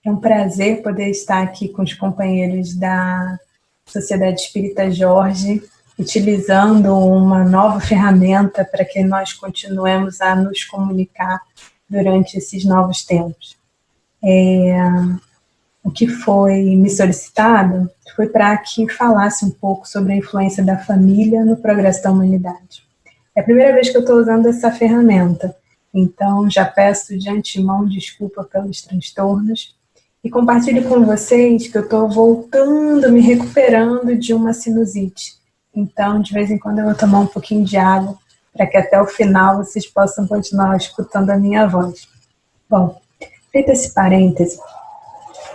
É um prazer poder estar aqui com os companheiros da Sociedade Espírita Jorge, utilizando uma nova ferramenta para que nós continuemos a nos comunicar durante esses novos tempos. O que foi me solicitado foi para que falasse um pouco sobre a influência da família no progresso da humanidade. É a primeira vez que eu estou usando essa ferramenta, então já peço de antemão desculpa pelos transtornos e compartilho com vocês que eu estou voltando, me recuperando de uma sinusite. Então, de vez em quando eu vou tomar um pouquinho de água para que até o final vocês possam continuar escutando a minha voz. Bom, feito esse parêntese,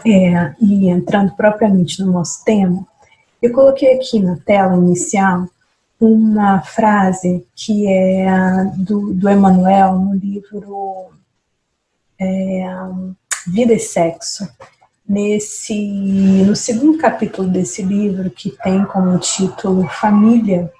e entrando propriamente no nosso tema, eu coloquei aqui na tela inicial uma frase que é do Emmanuel no livro Vida e Sexo. No segundo capítulo desse livro, que tem como título Família,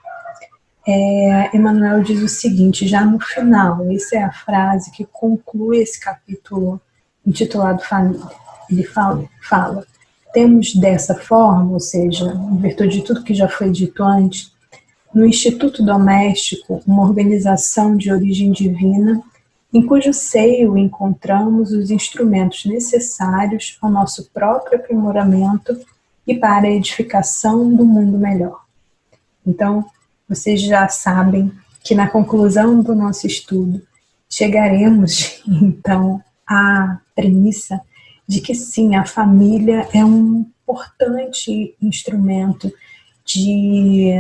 Emmanuel diz o seguinte, já no final, essa é a frase que conclui esse capítulo intitulado Família. Ele fala, temos dessa forma, ou seja, em virtude de tudo que já foi dito antes, no Instituto Doméstico, uma organização de origem divina, em cujo seio encontramos os instrumentos necessários ao nosso próprio aprimoramento e para a edificação do mundo melhor. Então, vocês já sabem que na conclusão do nosso estudo chegaremos, então, à premissa de que sim, a família é um importante instrumento de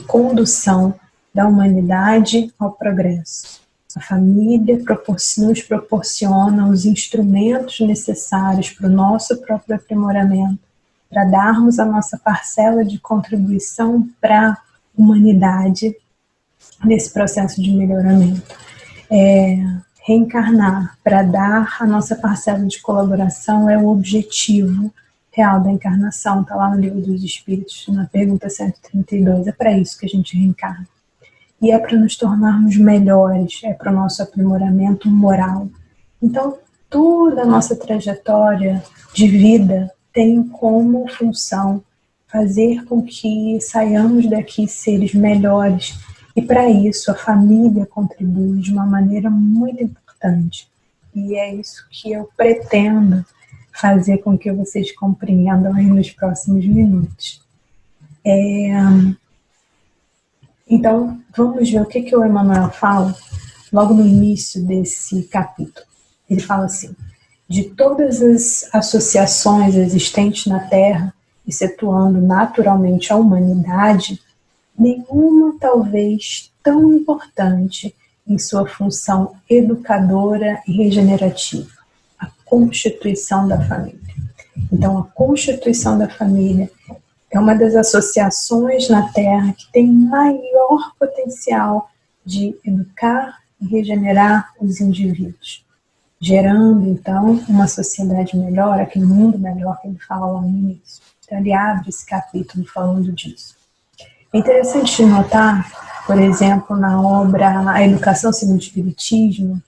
condução da humanidade ao progresso. A família nos proporciona os instrumentos necessários para o nosso próprio aprimoramento, para darmos a nossa parcela de contribuição para a humanidade nesse processo de melhoramento. Reencarnar para dar a nossa parcela de colaboração é o objetivo real da encarnação, está lá no Livro dos Espíritos, na pergunta 132, é para isso que a gente reencarna. E é para nos tornarmos melhores, é para o nosso aprimoramento moral. Então, toda a nossa trajetória de vida tem como função fazer com que saiamos daqui seres melhores. E para isso a família contribui de uma maneira muito importante. E é isso que eu pretendo fazer com que vocês compreendam aí nos próximos minutos. Então, vamos ver o que o Emmanuel fala logo no início desse capítulo. Ele fala assim, de todas as associações existentes na Terra, excetuando naturalmente a humanidade, nenhuma talvez tão importante em sua função educadora e regenerativa, a constituição da família. Então, a constituição da família é uma das associações na Terra que tem maior potencial de educar e regenerar os indivíduos, gerando, então, uma sociedade melhor, aquele mundo melhor que ele fala lá no início. Então, ele abre esse capítulo falando disso. É interessante notar, por exemplo, na obra A Educação Segundo o Espiritismo,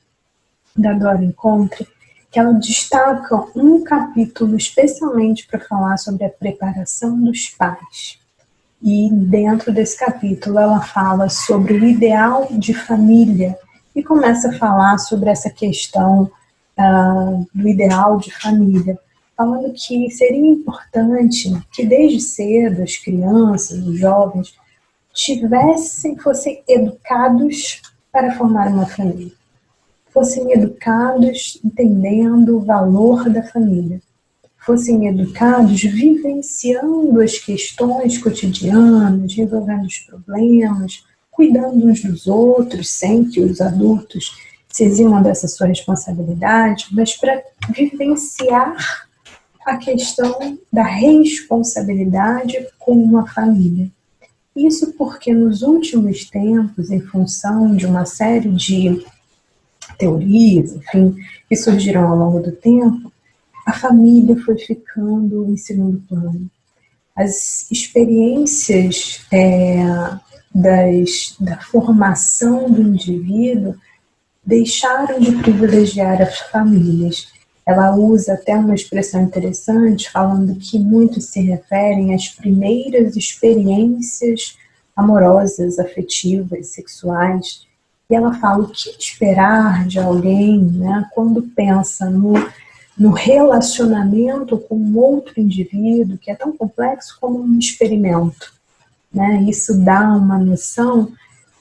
da Dora Encontre, que ela destaca um capítulo especialmente para falar sobre a preparação dos pais. E dentro desse capítulo ela fala sobre o ideal de família e começa a falar sobre essa questão do ideal de família, falando que seria importante que desde cedo as crianças, os jovens, fossem educados para formar uma família. Fossem educados entendendo o valor da família. Fossem educados vivenciando as questões cotidianas, resolvendo os problemas, cuidando uns dos outros, sem que os adultos se eximam dessa sua responsabilidade, mas para vivenciar a questão da responsabilidade com uma família. Isso porque nos últimos tempos, em função de uma série de teorias, enfim, que surgiram ao longo do tempo, a família foi ficando em segundo plano. As experiências da formação do indivíduo deixaram de privilegiar as famílias Ela usa até uma expressão interessante, falando que muitos se referem às primeiras experiências amorosas, afetivas, sexuais. E ela fala o que esperar de alguém, né, quando pensa no relacionamento com um outro indivíduo, que é tão complexo como um experimento. Né? Isso dá uma noção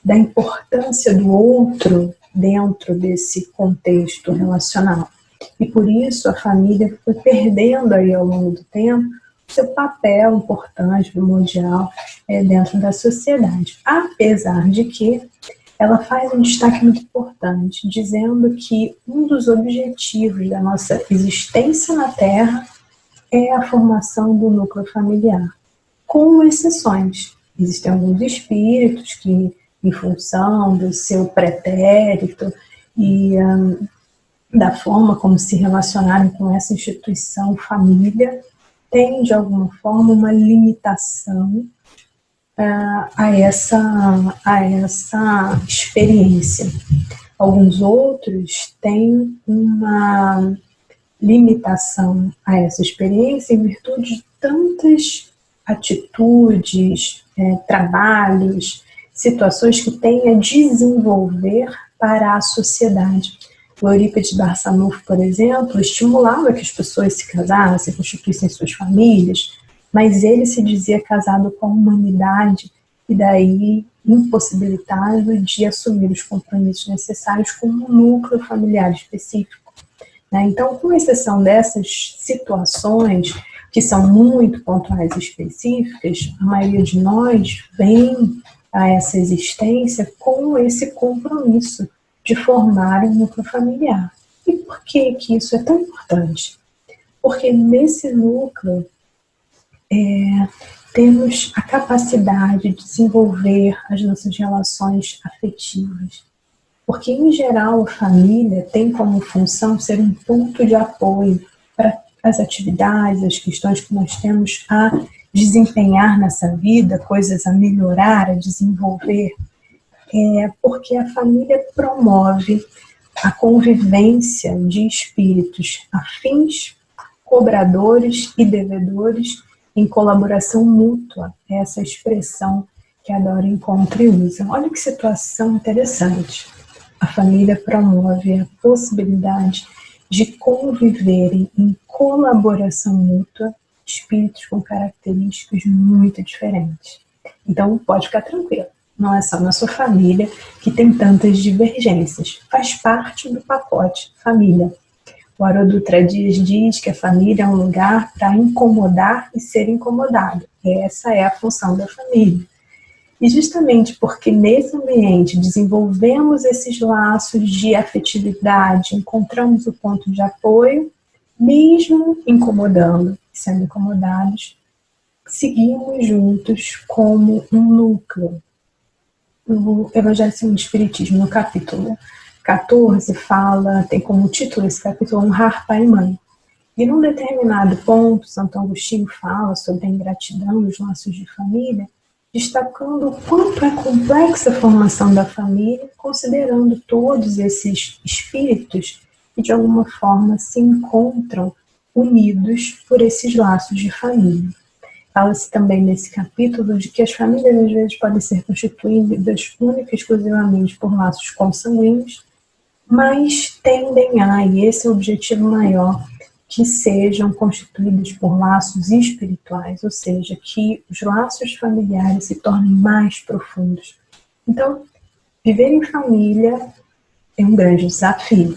da importância do outro dentro desse contexto relacional. E por isso a família foi perdendo aí ao longo do tempo seu papel importante, primordial, dentro da sociedade. Apesar de que ela faz um destaque muito importante, dizendo que um dos objetivos da nossa existência na Terra é a formação do núcleo familiar, com exceções. Existem alguns espíritos que, em função do seu pretérito e da forma como se relacionaram com essa instituição família, têm, de alguma forma, uma limitação a essa experiência. Alguns outros têm uma limitação a essa experiência em virtude de tantas atitudes, trabalhos, situações que têm a desenvolver para a sociedade. O Eurípides Barçanufo, por exemplo, estimulava que as pessoas se casassem, constituíssem suas famílias, mas ele se dizia casado com a humanidade e daí impossibilitado de assumir os compromissos necessários com um núcleo familiar específico. Então, com exceção dessas situações que são muito pontuais e específicas, a maioria de nós vem a essa existência com esse compromisso de formar um núcleo familiar. E por que isso é tão importante? Porque nesse núcleo temos a capacidade de desenvolver as nossas relações afetivas. Porque, em geral, a família tem como função ser um ponto de apoio para as atividades, as questões que nós temos a desempenhar nessa vida, coisas a melhorar, a desenvolver. Porque a família promove a convivência de espíritos afins, cobradores e devedores em colaboração mútua, essa expressão que a Dora encontra e usa. Olha que situação interessante. A família promove a possibilidade de conviverem em colaboração mútua espíritos com características muito diferentes. Então, pode ficar tranquilo. Não é só na sua família que tem tantas divergências. Faz parte do pacote família. O Haroldo Dutra Dias diz que a família é um lugar para incomodar e ser incomodado. Essa é a função da família. E justamente porque nesse ambiente desenvolvemos esses laços de afetividade, encontramos o ponto de apoio, mesmo incomodando, sendo incomodados, seguimos juntos como um núcleo. O Evangelho segundo o Espiritismo, no capítulo 14, tem como título esse capítulo Honrar Pai e Mãe. E num determinado ponto, Santo Agostinho fala sobre a ingratidão e os laços de família, destacando o quanto é complexa a formação da família, considerando todos esses espíritos que de alguma forma se encontram unidos por esses laços de família. Fala-se também nesse capítulo de que as famílias às vezes podem ser constituídas única e exclusivamente por laços consanguíneos, mas tendem e esse é o objetivo maior, que sejam constituídos por laços espirituais, ou seja, que os laços familiares se tornem mais profundos. Então, viver em família é um grande desafio,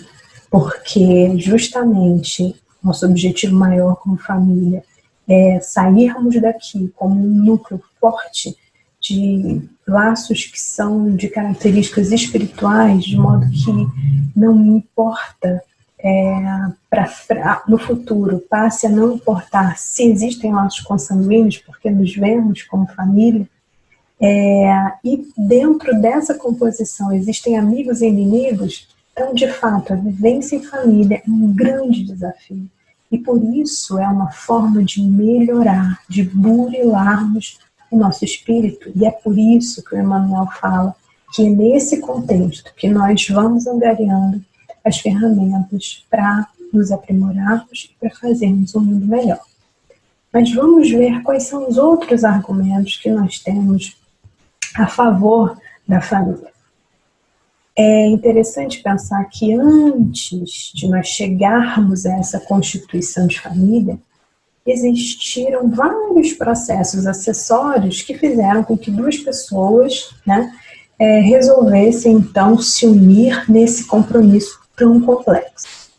porque justamente nosso objetivo maior como família é sairmos daqui como um núcleo forte de laços que são de características espirituais, de modo que não importa no futuro, passe a não importar se existem laços consanguíneos, porque nos vemos como família, e dentro dessa composição existem amigos e inimigos. Então, de fato, a vivência em família é um grande desafio. E por isso é uma forma de melhorar, de burilarmos o nosso espírito. E é por isso que o Emmanuel fala que é nesse contexto que nós vamos angariando as ferramentas para nos aprimorarmos e para fazermos um mundo melhor. Mas vamos ver quais são os outros argumentos que nós temos a favor da família. É interessante pensar que antes de nós chegarmos a essa constituição de família, existiram vários processos acessórios que fizeram com que duas pessoas, né, resolvessem então se unir nesse compromisso tão complexo.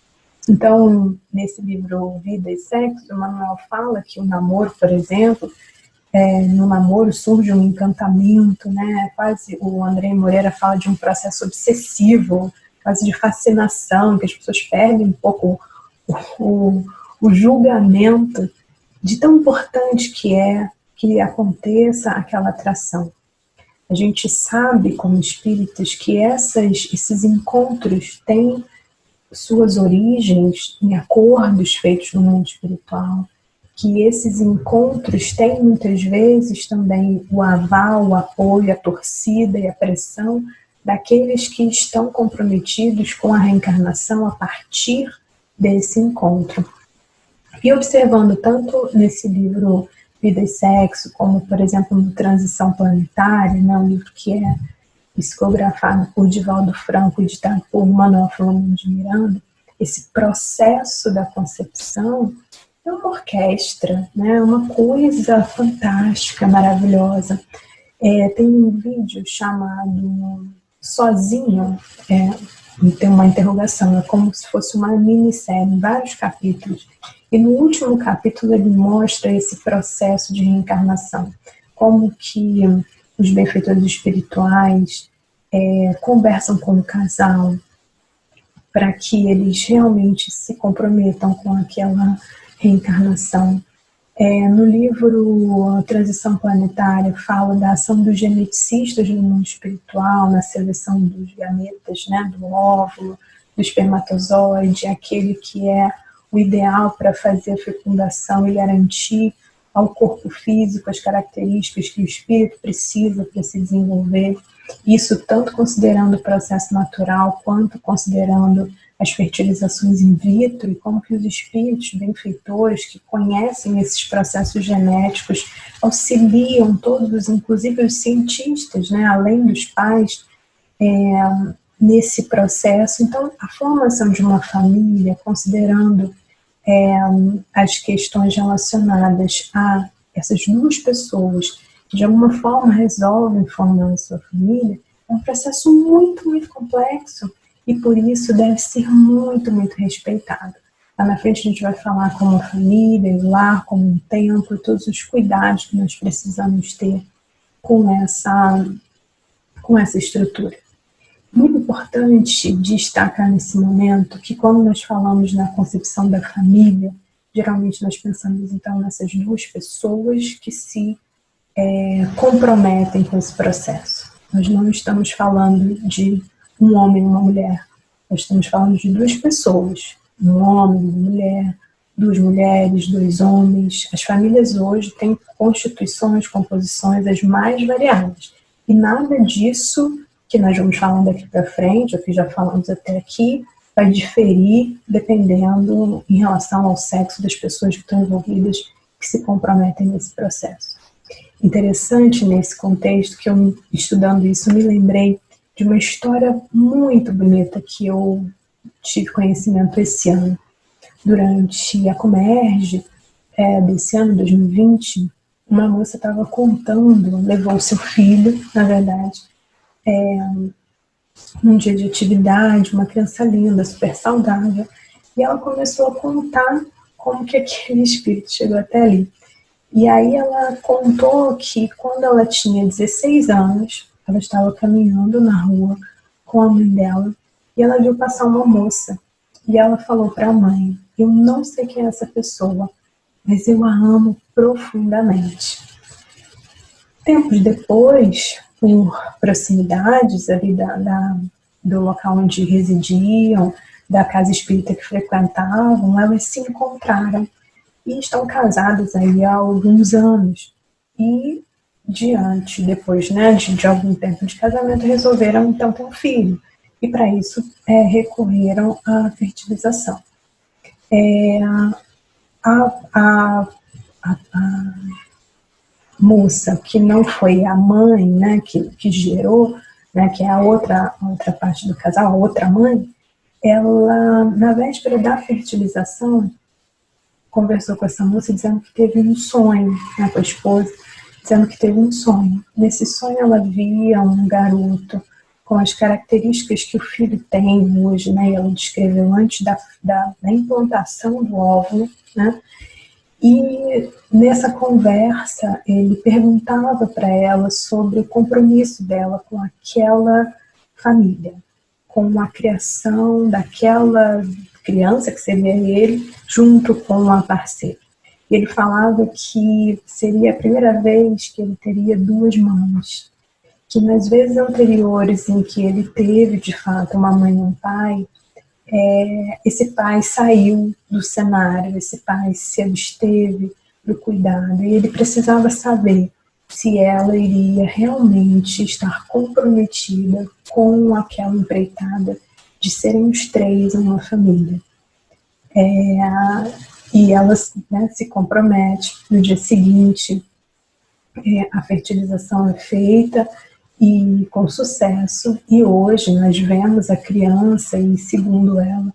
Então, nesse livro Vida e Sexo, Manuel fala que o namoro, por exemplo, no namoro surge um encantamento, né? Quase o Andrei Moreira fala de um processo obsessivo, quase de fascinação, que as pessoas perdem um pouco o julgamento de tão importante que é que aconteça aquela atração. A gente sabe, como espíritas, que esses encontros têm suas origens em acordos feitos no mundo espiritual, que esses encontros têm muitas vezes também o aval, o apoio, a torcida e a pressão daqueles que estão comprometidos com a reencarnação a partir desse encontro. E observando tanto nesse livro Vida e Sexo, como, por exemplo, no Transição Planetária, né, um livro que é psicografado por Divaldo Franco e editado por Manuel Filomeno de Miranda, esse processo da concepção é uma orquestra, né, uma coisa fantástica, maravilhosa. Tem um vídeo chamado Sozinho, tem uma interrogação, é como se fosse uma minissérie, vários capítulos. E no último capítulo ele mostra esse processo de reencarnação, como que os benfeitores espirituais conversam com o casal para que eles realmente se comprometam com aquela reencarnação. No livro Transição Planetária fala da ação dos geneticistas no mundo espiritual, na seleção dos gametas, né, do óvulo, do espermatozoide, aquele que é o ideal para fazer a fecundação e garantir ao corpo físico as características que o espírito precisa para se desenvolver. Isso tanto considerando o processo natural, quanto considerando as fertilizações in vitro, e como que os espíritos benfeitores que conhecem esses processos genéticos auxiliam todos, inclusive os cientistas, né, além dos pais, nesse processo. Então, a formação de uma família, considerando as questões relacionadas a essas duas pessoas que de alguma forma resolvem formar a sua família, é um processo muito, muito complexo e por isso deve ser muito, muito respeitado. Lá na frente a gente vai falar como a família, o lar, como um templo, todos os cuidados que nós precisamos ter com essa estrutura. Muito importante destacar nesse momento que quando nós falamos na concepção da família, geralmente nós pensamos então nessas duas pessoas que se comprometem com esse processo. Nós não estamos falando de um homem e uma mulher, nós estamos falando de duas pessoas, um homem, uma mulher, duas mulheres, dois homens. As famílias hoje têm constituições, composições as mais variadas e nada disso que nós vamos falando daqui para frente, ou que já falamos até aqui, vai diferir dependendo em relação ao sexo das pessoas que estão envolvidas, que se comprometem nesse processo. Interessante nesse contexto que eu, estudando isso, me lembrei de uma história muito bonita que eu tive conhecimento esse ano. Durante a Comerge desse ano, 2020, uma moça estava contando, levou seu filho, na verdade, num dia de atividade, uma criança linda, super saudável, e ela começou a contar como que aquele espírito chegou até ali. E aí ela contou que quando ela tinha 16 anos, ela estava caminhando na rua com a mãe dela, e ela viu passar uma moça, e ela falou para a mãe: eu não sei quem é essa pessoa, mas eu a amo profundamente. Tempos depois, por proximidades ali do local onde residiam, da casa espírita que frequentavam, elas se encontraram e estão casadas aí há alguns anos. E depois de algum tempo de casamento, resolveram então ter um filho. E para isso recorreram à fertilização. A moça que não foi a mãe, né, que gerou, né, que é a outra parte do casal, a outra mãe, ela, na véspera da fertilização, conversou com essa moça dizendo que teve um sonho, né, com a esposa, dizendo que teve um sonho. Nesse sonho ela via um garoto com as características que o filho tem hoje, né, ela descreveu antes da implantação do óvulo, né, e nessa conversa ele perguntava para ela sobre o compromisso dela com aquela família, com a criação daquela criança, que seria ele, junto com a parceira. Ele falava que seria a primeira vez que ele teria duas mães, que nas vezes anteriores em que ele teve, de fato, uma mãe e um pai, esse pai saiu do cenário, esse pai se absteve do cuidado, e ele precisava saber se ela iria realmente estar comprometida com aquela empreitada de serem os três uma família. E ela, né, se compromete. No dia seguinte, a fertilização é feita e com sucesso, e hoje nós vemos a criança, e segundo ela,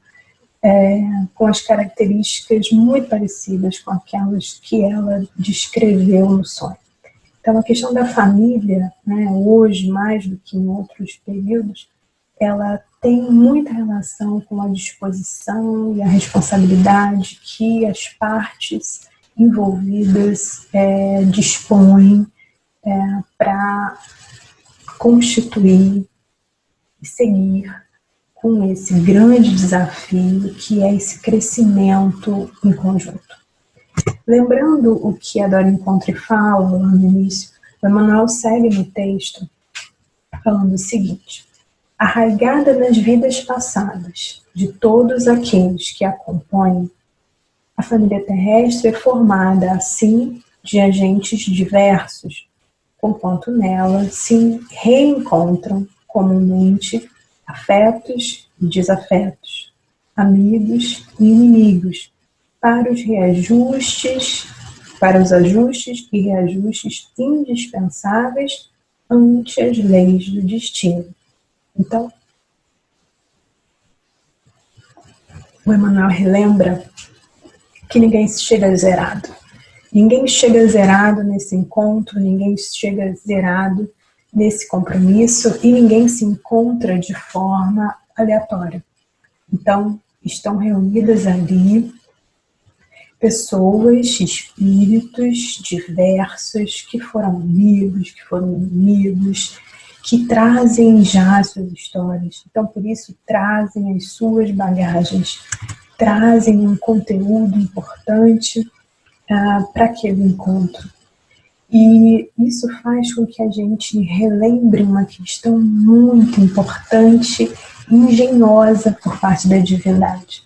com as características muito parecidas com aquelas que ela descreveu no sonho. Então, a questão da família, né, hoje, mais do que em outros períodos, ela tem muita relação com a disposição e a responsabilidade que as partes envolvidas dispõem para constituir e seguir com esse grande desafio que é esse crescimento em conjunto. Lembrando o que a Dora Encontre fala lá no início, o Emmanuel segue no texto falando o seguinte: arraigada nas vidas passadas de todos aqueles que a compõem, a família terrestre é formada assim de agentes diversos, conquanto nela se reencontram comumente afetos e desafetos, amigos e inimigos, para os ajustes e reajustes indispensáveis ante as leis do destino. Então, o Emmanuel relembra que ninguém chega zerado. Ninguém chega zerado nesse encontro, ninguém chega zerado nesse compromisso e ninguém se encontra de forma aleatória. Então, estão reunidas ali pessoas, espíritos diversos que foram amigos, que foram inimigos, que trazem já as suas histórias. Então, por isso, trazem as suas bagagens, trazem um conteúdo importante para aquele encontro. E isso faz com que a gente relembre uma questão muito importante e engenhosa por parte da divindade.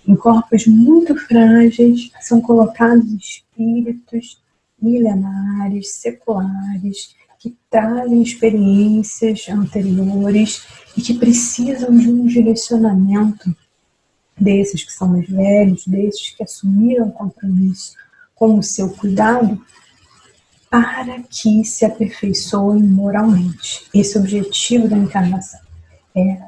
Em corpos muito frágeis são colocados espíritos milenares, seculares, que trazem experiências anteriores e que precisam de um direcionamento desses que são mais velhos, desses que assumiram o compromisso com o seu cuidado, para que se aperfeiçoem moralmente. Esse é o objetivo da encarnação. É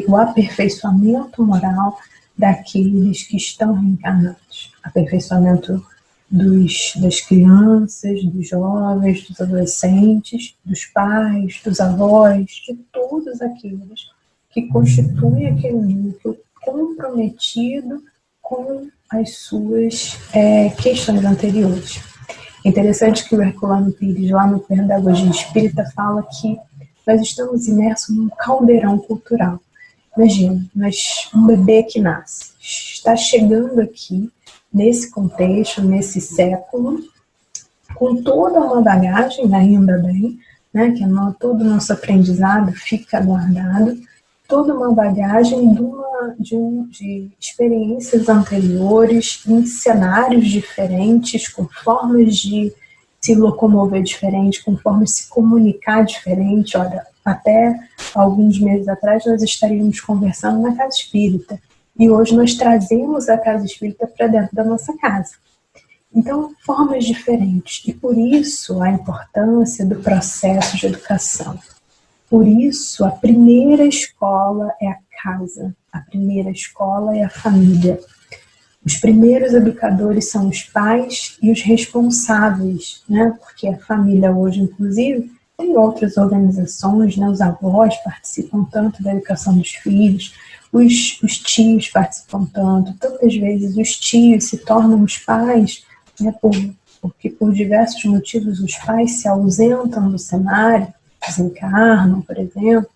o aperfeiçoamento moral daqueles que estão reencarnados. Aperfeiçoamento das crianças, dos jovens, dos adolescentes, dos pais, dos avós, de todos aqueles que constituem aquele núcleo comprometido com as suas questões anteriores. É interessante que o Herculano Pires, lá no Pedagogia Espírita, fala que nós estamos imersos num caldeirão cultural. Imagina, um bebê que nasce, está chegando aqui, nesse contexto, nesse século, com toda uma bagagem, ainda bem, né, que todo o nosso aprendizado fica guardado, toda uma bagagem de experiências anteriores, em cenários diferentes, com formas de se locomover diferente, com formas de se comunicar diferente. Olha, até alguns meses atrás nós estaríamos conversando na casa espírita, E hoje nós trazemos a casa espírita para dentro da nossa casa. Então, formas diferentes. E por isso a importância do processo de educação. Por isso, a primeira escola é a casa. A primeira escola é a família. Os primeiros educadores são os pais e os responsáveis, né? Porque a família hoje, inclusive, tem outras organizações, né? Os avós participam tanto da educação dos filhos, os tios participam tanto. Tantas vezes os tios se tornam os pais, né? Porque por diversos motivos os pais se ausentam do cenário, desencarnam, por exemplo,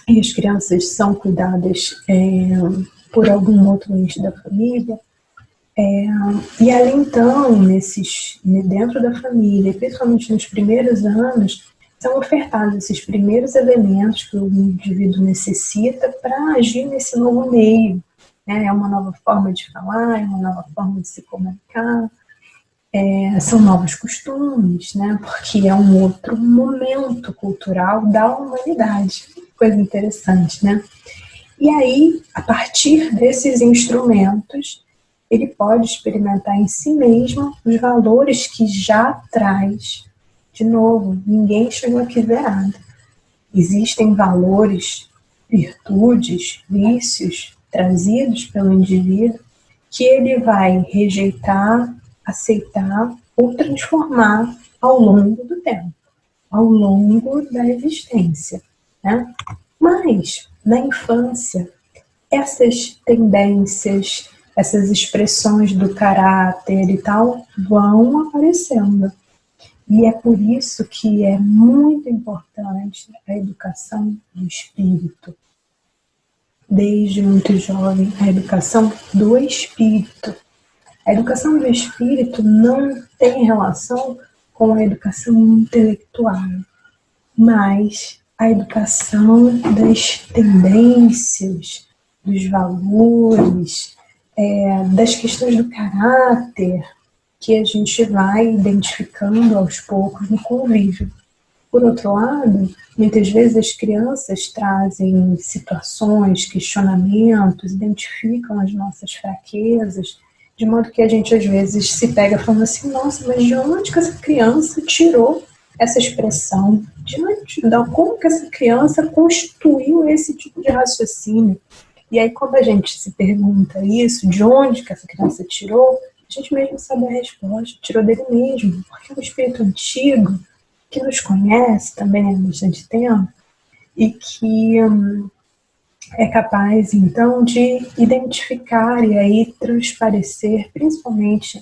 e as crianças são cuidadas por algum outro ente da família. E ali então, dentro da família, principalmente nos primeiros anos, são ofertados esses primeiros elementos que o indivíduo necessita para agir nesse novo meio. Né? É uma nova forma de falar, é uma nova forma de se comunicar, são novos costumes, né? Porque é um outro momento cultural da humanidade. Coisa interessante, né? E aí, a partir desses instrumentos, ele pode experimentar em si mesmo os valores que já traz. De novo, ninguém chegou aqui zerado. Existem valores, virtudes, vícios trazidos pelo indivíduo que ele vai rejeitar, aceitar ou transformar ao longo do tempo, ao longo da existência, né? Mas, na infância, essas tendências, essas expressões do caráter e tal, vão aparecendo. E é por isso que é muito importante a educação do espírito. Desde muito jovem, a educação do espírito. A educação do espírito não tem relação com a educação intelectual, mas a educação das tendências, dos valores, das questões do caráter que a gente vai identificando aos poucos no convívio. Por outro lado, muitas vezes as crianças trazem situações, questionamentos, identificam as nossas fraquezas, de modo que a gente às vezes se pega falando assim, nossa, mas de onde que essa criança tirou essa expressão? Como que essa criança constituiu esse tipo de raciocínio? E aí quando a gente se pergunta isso, de onde que essa criança tirou, a gente mesmo sabe a resposta, tirou dele mesmo, porque é um espírito antigo, que nos conhece também há bastante tempo, e que é capaz, então, de identificar e aí transparecer, principalmente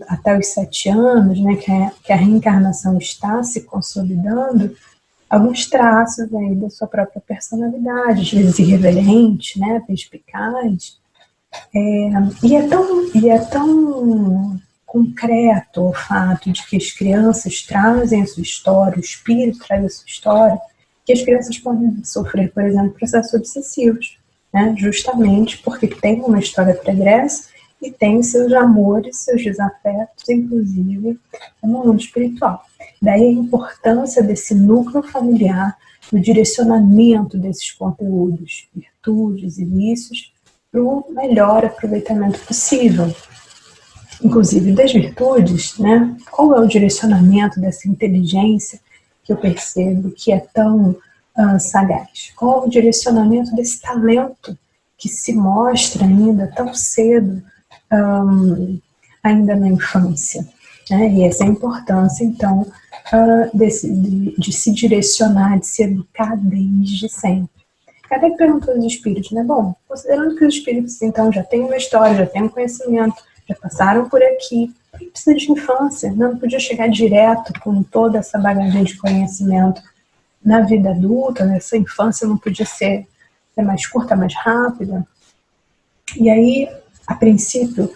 até os 7 anos, né, que a reencarnação está se consolidando, alguns traços aí da sua própria personalidade, às vezes irreverente, né, perspicaz, e é tão concreto o fato de que as crianças trazem a sua história, o espírito traz a sua história, que as crianças podem sofrer, por exemplo, processos obsessivos, né? Justamente porque tem uma história pregressa e tem seus amores, seus desafetos, inclusive no mundo espiritual. Daí a importância desse núcleo familiar, do direcionamento desses conteúdos, virtudes e vícios, para o melhor aproveitamento possível. Inclusive das virtudes, né? Qual é o direcionamento dessa inteligência que eu percebo que é tão sagaz? Qual é o direcionamento desse talento que se mostra ainda tão cedo, ainda na infância? Né? E essa é a importância, então, de se direcionar, de se educar desde sempre. Kardec perguntou aos espíritos, né? Bom, considerando que os espíritos, então, já têm uma história, já têm um conhecimento, já passaram por aqui, precisa de infância, não podia chegar direto com toda essa bagagem de conhecimento na vida adulta, nessa infância não podia ser mais curta, mais rápida. E aí, a princípio,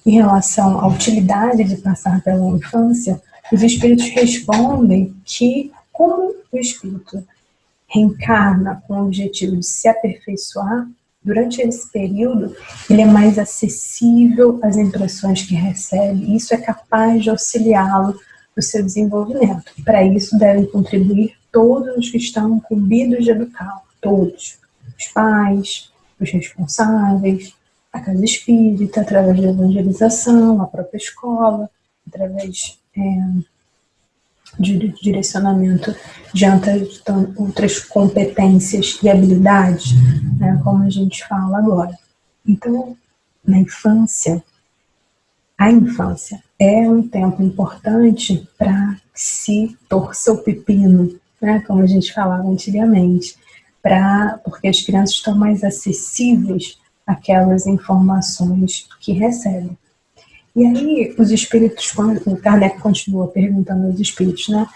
em relação à utilidade de passar pela infância, os espíritos respondem que, como o espírito reencarna com o objetivo de se aperfeiçoar, durante esse período, ele é mais acessível às impressões que recebe, e isso é capaz de auxiliá-lo no seu desenvolvimento. E para isso devem contribuir todos os que estão incumbidos de educá-lo, todos. Os pais, os responsáveis, a casa espírita, através da evangelização, a própria escola, através de direcionamento diante de outras competências e habilidades, né, como a gente fala agora. Então, na infância, a infância é um tempo importante para se torcer o pepino, né, como a gente falava antigamente, porque as crianças estão mais acessíveis àquelas informações que recebem. E aí, os espíritos, o Kardec continua perguntando aos espíritos, né?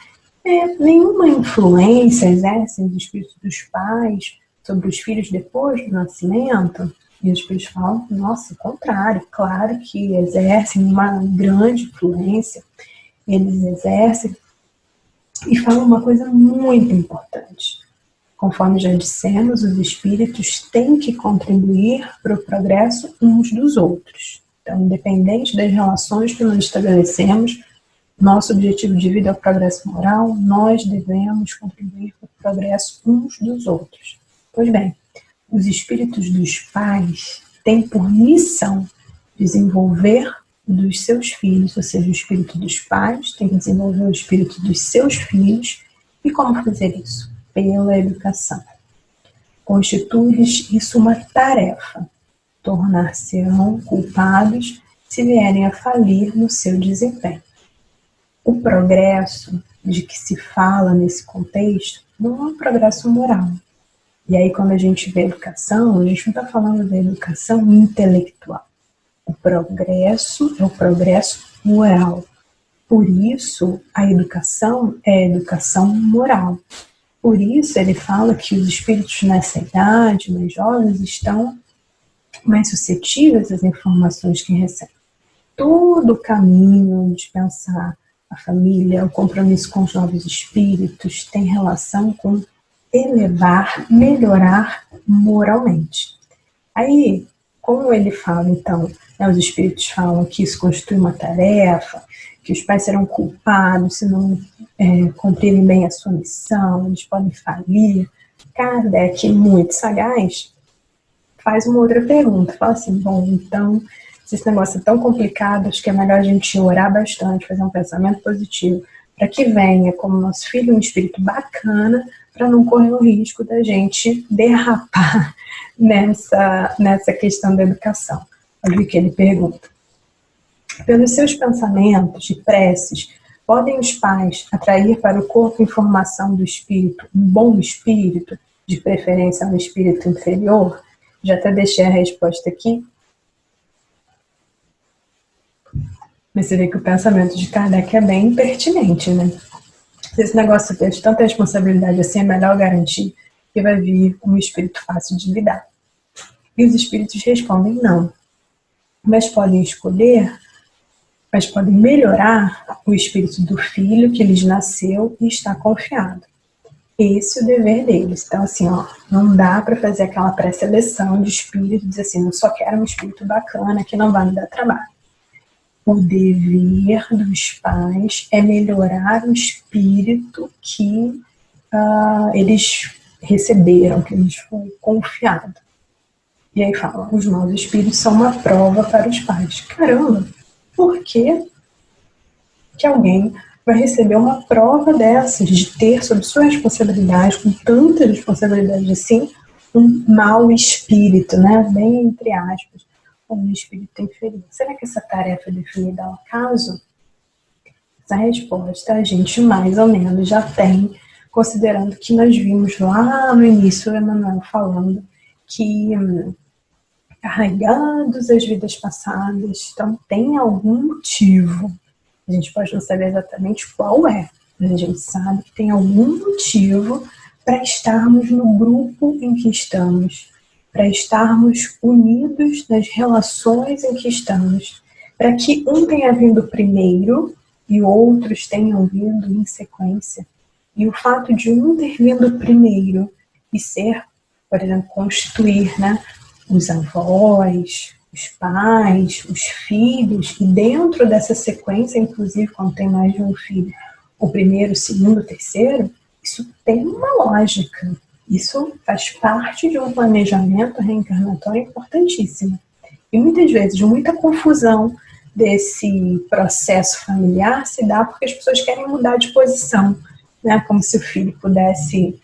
Nenhuma influência exercem os espíritos dos pais sobre os filhos depois do nascimento? E os espíritos falam, nossa, o contrário, claro que exercem uma grande influência, eles exercem, e falam uma coisa muito importante. Conforme já dissemos, os espíritos têm que contribuir para o progresso uns dos outros. Então, independente das relações que nós estabelecemos, nosso objetivo de vida é o progresso moral, nós devemos contribuir para o progresso uns dos outros. Pois bem, os espíritos dos pais têm por missão desenvolver dos seus filhos, ou seja, o espírito dos pais tem que desenvolver o espírito dos seus filhos. E como fazer isso? Pela educação. Constitui-lhes isso uma tarefa. Tornar-se-ão culpados se vierem a falir no seu desempenho. O progresso de que se fala nesse contexto não é um progresso moral. E aí, quando a gente vê educação, a gente não está falando da educação intelectual. O progresso é o progresso moral. Por isso, a educação é a educação moral. Por isso, ele fala que os espíritos nessa idade, mais jovens, estão mais suscetíveis às informações que recebem. Todo o caminho de pensar a família, o compromisso com os novos espíritos, tem relação com elevar, melhorar moralmente. Aí, como ele fala, então, né, os espíritos falam que isso constitui uma tarefa, que os pais serão culpados se não cumprirem bem a sua missão, eles podem falir. Kardec, muito sagaz, faz uma outra pergunta, fala assim, bom, então, se esse negócio é tão complicado, acho que é melhor a gente orar bastante, fazer um pensamento positivo, para que venha como nosso filho um espírito bacana, para não correr o risco da gente derrapar nessa questão da educação. Olha o que ele pergunta. Pelos seus pensamentos e preces, podem os pais atrair para o corpo informação do espírito, um bom espírito, de preferência um espírito inferior? Já até deixei a resposta aqui. Mas você vê que o pensamento de Kardec é bem pertinente, né? Se esse negócio tem tanta responsabilidade assim, é melhor garantir que vai vir um espírito fácil de lidar. E os espíritos respondem não. Mas podem escolher, mas podem melhorar o espírito do filho que lhes nasceu e está confiado. Esse é o dever deles. Então, assim, não dá para fazer aquela pré-seleção de espírito, dizer assim, eu só quero um espírito bacana que não vai me dar trabalho. O dever dos pais é melhorar o espírito que eles receberam, que lhes foi confiado. E aí fala, os maus espíritos são uma prova para os pais. Caramba, por que alguém vai receber uma prova dessas, de ter sob sua responsabilidade, com tanta responsabilidade assim, um mau espírito, né? Bem entre aspas, um espírito inferior. Será que essa tarefa é definida ao acaso? Essa resposta a gente mais ou menos já tem, considerando que nós vimos lá no início o Emmanuel falando que carregados às vidas passadas, então tem algum motivo. A gente pode não saber exatamente qual é, mas a gente sabe que tem algum motivo para estarmos no grupo em que estamos, para estarmos unidos nas relações em que estamos, para que um tenha vindo primeiro e outros tenham vindo em sequência. E o fato de um ter vindo primeiro e ser, por exemplo, constituir, né, os avós, os pais, os filhos, e dentro dessa sequência, inclusive quando tem mais de um filho, o primeiro, o segundo, o terceiro, isso tem uma lógica. Isso faz parte de um planejamento reencarnatório importantíssimo. E muitas vezes, muita confusão desse processo familiar se dá porque as pessoas querem mudar de posição, né? Como se o filho pudesse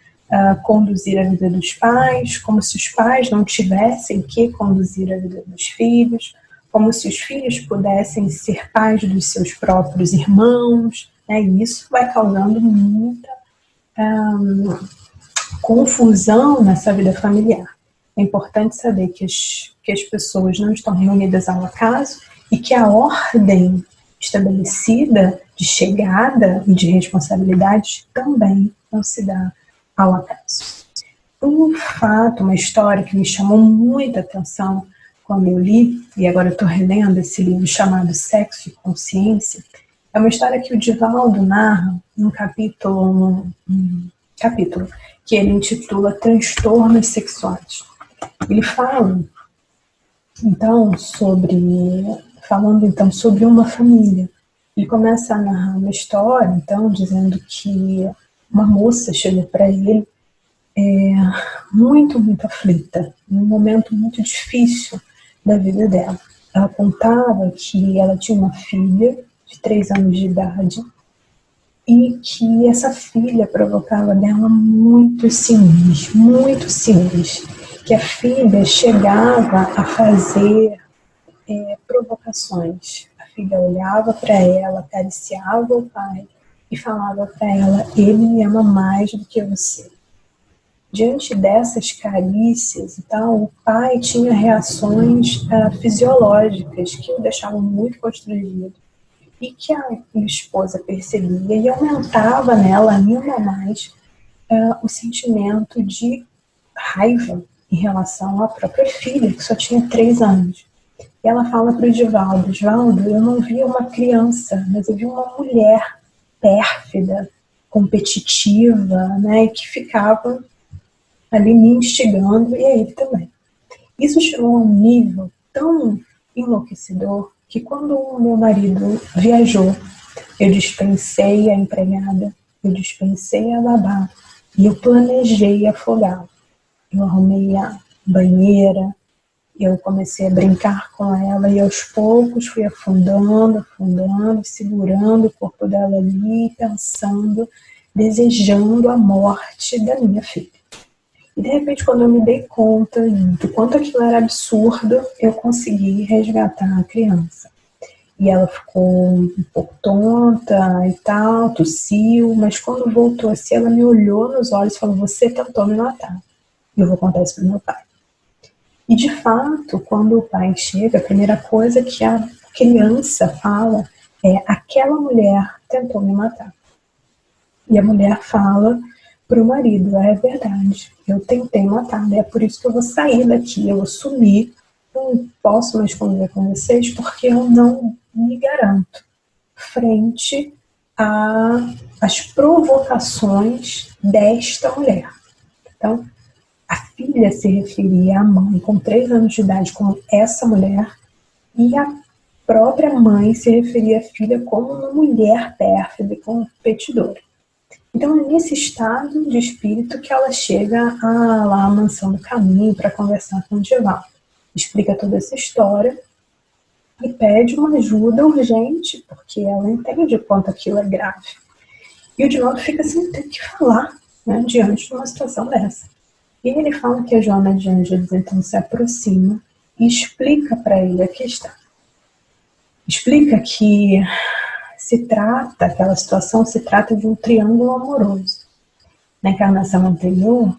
conduzir a vida dos pais, como se os pais não tivessem que conduzir a vida dos filhos, como se os filhos pudessem ser pais dos seus próprios irmãos, né? E isso vai causando muita confusão nessa vida familiar. É importante saber que as pessoas não estão reunidas ao acaso e que a ordem estabelecida de chegada e de responsabilidades também não se dá ao acaso. Um fato, uma história que me chamou muita atenção quando eu li, e agora eu estou relendo esse livro chamado Sexo e Consciência, é uma história que o Divaldo narra num capítulo que ele intitula Transtornos Sexuais. Ele falando então sobre uma família. Ele começa a narrar uma história, então, dizendo que uma moça chegou para ele muito, muito aflita, num momento muito difícil da vida dela. Ela contava que ela tinha uma filha de 3 anos de idade e que essa filha provocava nela muito ciúmes, que a filha chegava a fazer provocações. A filha olhava para ela, acariciava o pai e falava para ela: ele me ama mais do que você. Diante dessas carícias e tal, o pai tinha reações fisiológicas que o deixavam muito constrangido e que a esposa percebia e aumentava nela ainda mais o sentimento de raiva em relação à própria filha, que só tinha 3 anos. E ela fala para o Divaldo: Divaldo, eu não vi uma criança, mas eu vi uma mulher pérfida, competitiva, né, que ficava ali me instigando, e a ele também. Isso chegou a um nível tão enlouquecedor que quando o meu marido viajou, eu dispensei a empregada, eu dispensei a babá e eu planejei afogá-lo. Eu arrumei a banheira, eu comecei a brincar com ela e aos poucos fui afundando, segurando o corpo dela ali, pensando, desejando a morte da minha filha. E de repente, quando eu me dei conta do quanto aquilo era absurdo, eu consegui resgatar a criança. E ela ficou um pouco tonta e tal, tossiu, mas quando voltou assim, ela me olhou nos olhos e falou: você tentou me matar. E eu vou contar isso para meu pai. E de fato, quando o pai chega, a primeira coisa que a criança fala é: aquela mulher tentou me matar. E a mulher fala para o marido: é verdade, eu tentei matar, é por isso que eu vou sair daqui, eu vou sumir, não posso mais conviver com vocês porque eu não me garanto frente às provocações desta mulher. Então, a filha se referia à mãe com 3 anos de idade como essa mulher, e a própria mãe se referia à filha como uma mulher pérfida e competidora. Então é nesse estado de espírito que ela chega lá à Mansão do Caminho para conversar com o Divaldo. Explica toda essa história e pede uma ajuda urgente, porque ela entende o quanto aquilo é grave. E o Divaldo fica sem ter o que falar, né, diante de uma situação dessa. E ele fala que a Joana de Ângeles então se aproxima e explica para ele a questão. Explica que aquela situação se trata de um triângulo amoroso. Na encarnação anterior,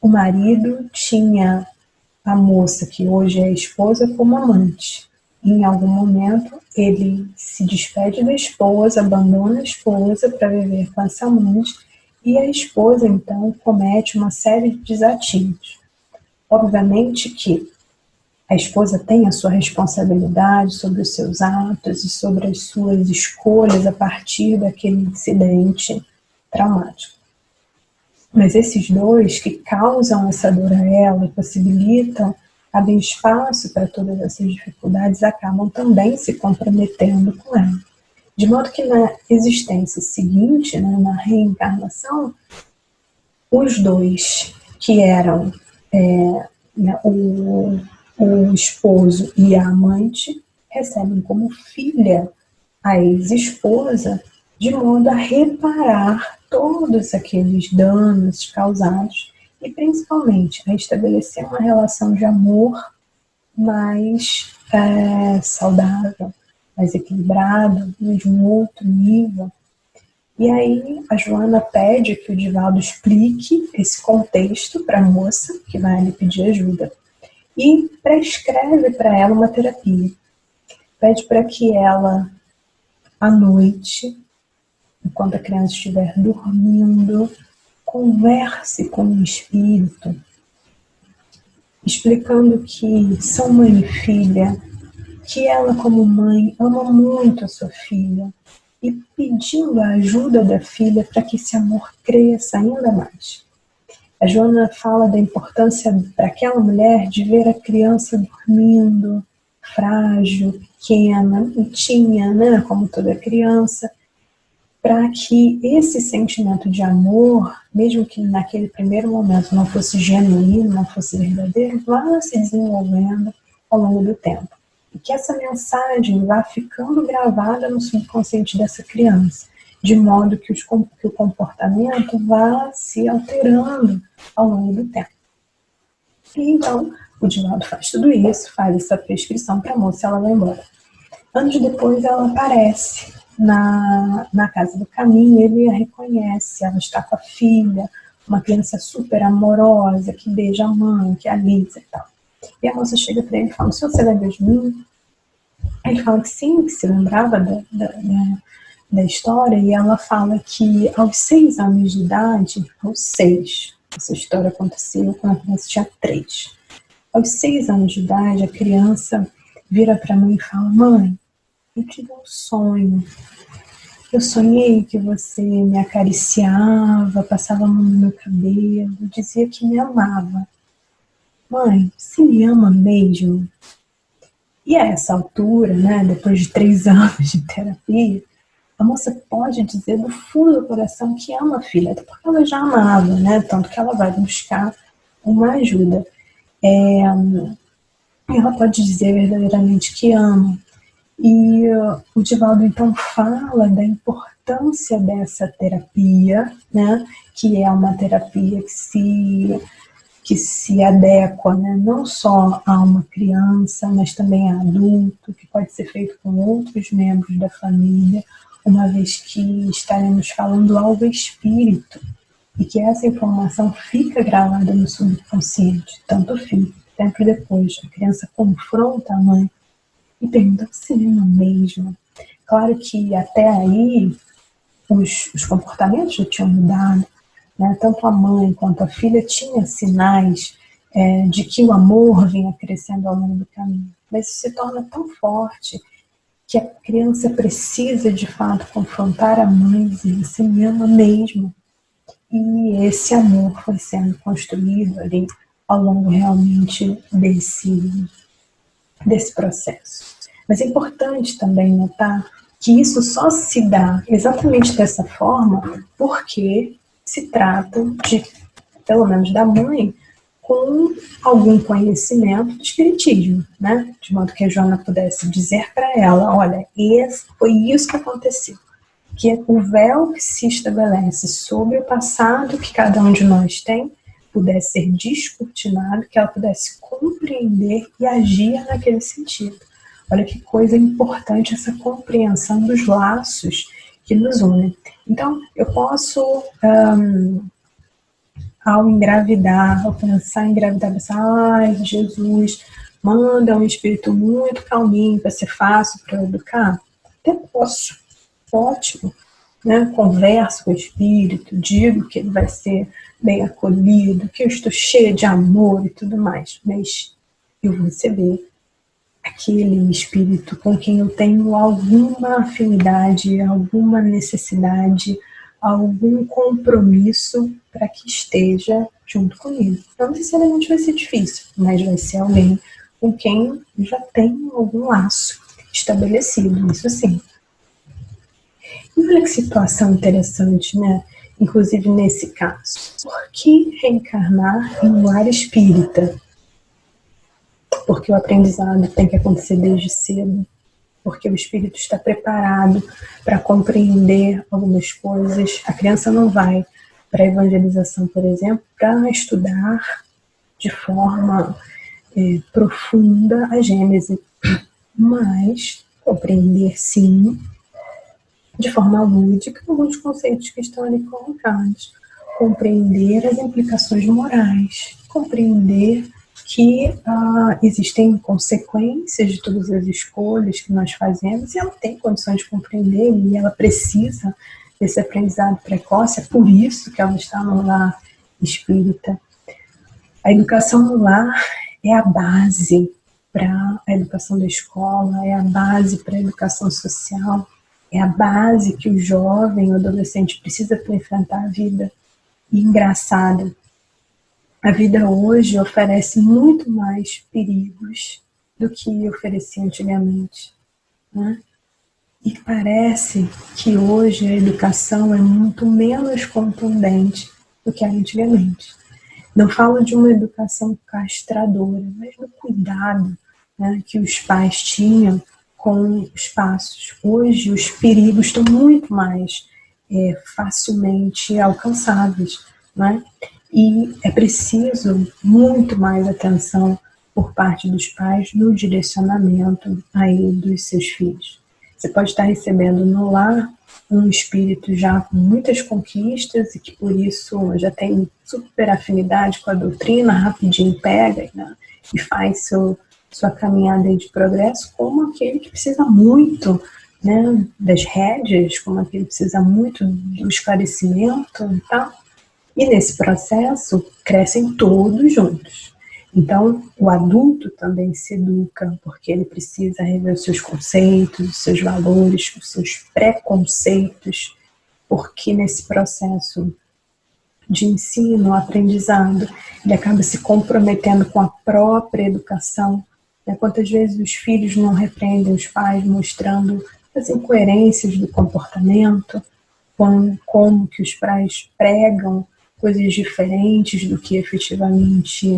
o marido tinha a moça, que hoje é a esposa, como amante. E em algum momento, ele se despede da esposa, abandona a esposa para viver com essa amante, e a esposa, então, comete uma série de desatinos. Obviamente que a esposa tem a sua responsabilidade sobre os seus atos e sobre as suas escolhas a partir daquele incidente traumático. Mas esses dois que causam essa dor a ela e possibilitam abrir espaço para todas essas dificuldades acabam também se comprometendo com ela. De modo que na existência seguinte, né, na reencarnação, os dois que eram né, o esposo e a amante, recebem como filha a ex-esposa, de modo a reparar todos aqueles danos causados e, principalmente, a estabelecer uma relação de amor mais saudável, mais equilibrado, de um outro nível. E aí a Joana pede que o Divaldo explique esse contexto para a moça que vai lhe pedir ajuda e prescreve para ela uma terapia. Pede para que ela, à noite, enquanto a criança estiver dormindo, converse com o espírito, explicando que são mãe e filha, que ela, como mãe, ama muito a sua filha e pedindo a ajuda da filha para que esse amor cresça ainda mais. A Joana fala da importância para aquela mulher de ver a criança dormindo, frágil, pequena, bonitinha, né, como toda criança, para que esse sentimento de amor, mesmo que naquele primeiro momento não fosse genuíno, não fosse verdadeiro, vá se desenvolvendo ao longo do tempo. E que essa mensagem vá ficando gravada no subconsciente dessa criança, de modo que o comportamento vá se alterando ao longo do tempo. E então, o Divaldo faz tudo isso, faz essa prescrição para a moça e ela vai embora. Anos depois, ela aparece na casa do caminho, ele a reconhece, ela está com a filha, uma criança super amorosa, que beija a mãe, que alisa e tal. E a moça chega para ele e fala: o senhor se lembra de mim? Ele fala que sim, que se lembrava da história, e ela fala que aos 6 anos de idade, aos 6, essa história aconteceu quando a criança tinha 3. Aos 6 anos de idade, a criança vira para a mãe e fala: mãe, eu tive um sonho. Eu sonhei que você me acariciava, passava a mão no meu cabelo, dizia que me amava. Mãe, você me ama mesmo? E a essa altura, né, depois de 3 anos de terapia, a moça pode dizer do fundo do coração que ama a filha, até porque ela já amava, né, tanto que ela vai buscar uma ajuda. Ela pode dizer verdadeiramente que ama. E o Divaldo então fala da importância dessa terapia, né, que é uma terapia que se adequa, né, não só a uma criança, mas também a adulto, que pode ser feito com outros membros da família, uma vez que estaremos falando ao espírito, e que essa informação fica gravada no subconsciente, tanto o filho, tempo depois, a criança confronta a mãe e pergunta: você ama mesmo? Claro que até aí os comportamentos já tinham mudado, né? Tanto a mãe quanto a filha tinham sinais de que o amor vinha crescendo ao longo do caminho. Mas isso se torna tão forte que a criança precisa de fato confrontar a mãe e dizer: você me ama mesmo? E esse amor foi sendo construído ali ao longo realmente desse processo. Mas é importante também notar que isso só se dá exatamente dessa forma porque se trata de, pelo menos da mãe, com algum conhecimento do espiritismo, né? De modo que a Joana pudesse dizer para ela: olha, foi isso que aconteceu. Que o véu que se estabelece sobre o passado que cada um de nós tem pudesse ser descortinado, que ela pudesse compreender e agir naquele sentido. Olha que coisa importante essa compreensão dos laços que nos unem. Então, eu posso, ao engravidar, ao pensar em engravidar, pensar: ai, Jesus, manda um espírito muito calminho para ser fácil para eu educar. Até posso, ótimo. Né? Converso com o espírito, digo que ele vai ser bem acolhido, que eu estou cheia de amor e tudo mais, mas eu vou receber aquele espírito com quem eu tenho alguma afinidade, alguma necessidade, algum compromisso para que esteja junto comigo. Não necessariamente vai ser difícil, mas vai ser alguém com quem eu já tenho algum laço estabelecido, isso sim. E olha que situação interessante, né? inclusive nesse caso. Por que reencarnar em um lar espírita? Porque o aprendizado tem que acontecer desde cedo, porque o espírito está preparado para compreender algumas coisas. A criança não vai para a evangelização, por exemplo, para estudar de forma profunda a Gênese, mas compreender, sim, de forma lúdica, alguns conceitos que estão ali colocados. Compreender as implicações morais, compreender que existem consequências de todas as escolhas que nós fazemos, e ela tem condições de compreender, e ela precisa desse aprendizado precoce. É por isso que ela está no lar espírita. A educação no lar é a base para a educação da escola, é a base para a educação social, é a base que o jovem, o adolescente precisa para enfrentar a vida. E engraçado, a vida hoje oferece muito mais perigos do que oferecia antigamente, né? E parece que hoje a educação é muito menos contundente do que era antigamente. Não falo de uma educação castradora, mas do cuidado, né, que os pais tinham com os passos. Hoje os perigos estão muito mais facilmente alcançáveis, né? E é preciso muito mais atenção por parte dos pais no direcionamento aí dos seus filhos. Você pode estar recebendo no lar um espírito já com muitas conquistas e que por isso já tem super afinidade com a doutrina, rapidinho pega, né, e faz sua caminhada de progresso, como aquele que precisa muito, né, das rédeas, como aquele que precisa muito do esclarecimento e tal. E nesse processo crescem todos juntos. Então, o adulto também se educa, porque ele precisa rever os seus conceitos, os seus valores, os seus preconceitos, porque nesse processo de ensino, aprendizado, ele acaba se comprometendo com a própria educação. Quantas vezes os filhos não repreendem os pais, mostrando as incoerências do comportamento, como que os pais pregam coisas diferentes do que efetivamente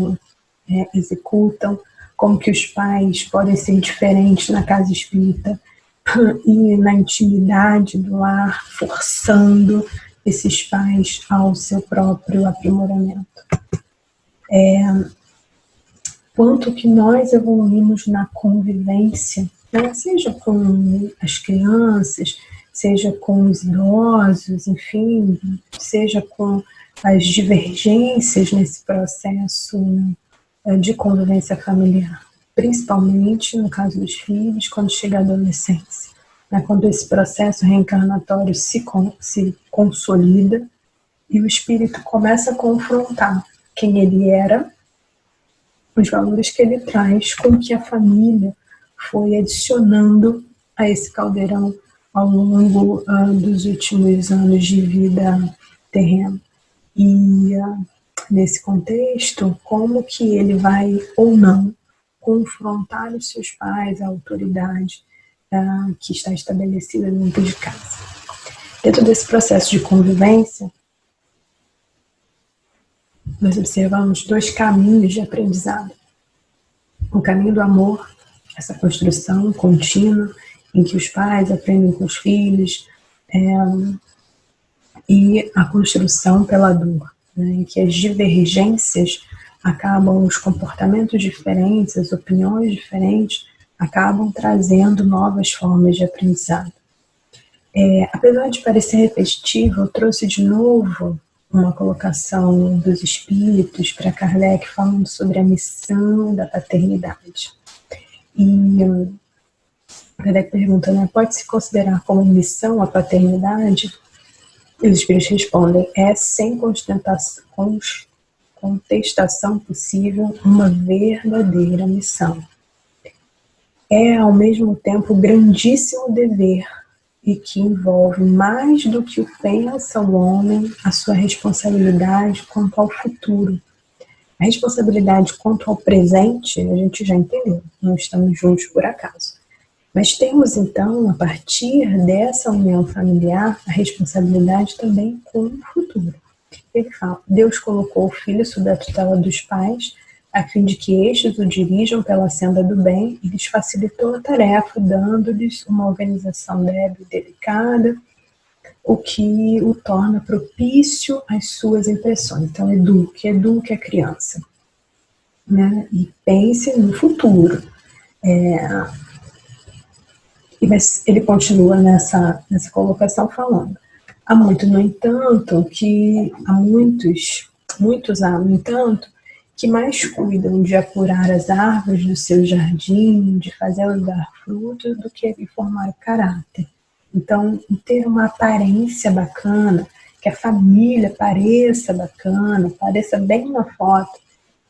executam, como que os pais podem ser diferentes na casa espírita e na intimidade do lar, forçando esses pais ao seu próprio aprimoramento. Quanto que nós evoluímos na convivência, né? Seja com as crianças, seja com os idosos, enfim, seja com as divergências nesse processo de convivência familiar, principalmente no caso dos filhos, quando chega a adolescência, né? Quando esse processo reencarnatório se consolida e o espírito começa a confrontar quem ele era, os valores que ele traz, com que a família foi adicionando a esse caldeirão ao longo dos últimos anos de vida terrena. E nesse contexto, como que ele vai ou não confrontar os seus pais, a autoridade que está estabelecida dentro de casa. Dentro desse processo de convivência, nós observamos dois caminhos de aprendizado. O caminho do amor, essa construção contínua, em que os pais aprendem com os filhos, e a construção pela dor, né, em que as divergências acabam, os comportamentos diferentes, as opiniões diferentes, acabam trazendo novas formas de aprendizado. Apesar de parecer repetitivo, eu trouxe de novo uma colocação dos espíritos para Kardec falando sobre a missão da paternidade. E Kardec pergunta, né, pode-se considerar como missão a paternidade? E os espíritos respondem, é sem contestação possível uma verdadeira missão. É ao mesmo tempo grandíssimo dever e que envolve mais do que o pensa o homem a sua responsabilidade quanto ao futuro. A responsabilidade quanto ao presente, a gente já entendeu, não estamos juntos por acaso. Mas temos, então, a partir dessa união familiar, a responsabilidade também com o futuro. Ele fala, Deus colocou o filho sob a tutela dos pais, a fim de que estes o dirijam pela senda do bem, e lhes facilitou a tarefa, dando-lhes uma organização débil e delicada, o que o torna propício às suas impressões. Então, eduque a criança, né? E pense no futuro. Mas ele continua nessa colocação falando. Há muito, no entanto, no entanto, que mais cuidam de apurar as árvores do seu jardim, de fazê-las dar frutos, do que de formar o caráter. Então, ter uma aparência bacana, que a família pareça bacana, pareça bem na foto,